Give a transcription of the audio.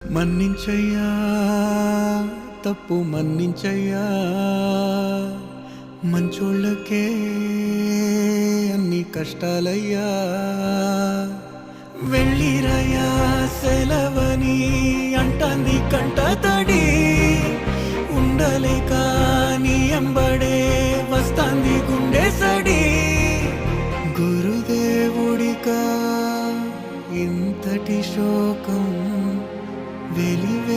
మన్నించయ్యా తప్పు మన్నించయ్యా, మంచోళ్ళకే అన్ని కష్టాలయ్యా. వెళ్ళిరయ్యా సెలవని అంటాంది కంట తడి, ఉండలేక నీ ఎంబడే వస్తాంది గుండె సడి. గురుదేవుడికా ఇంతటి శోకం వెలివే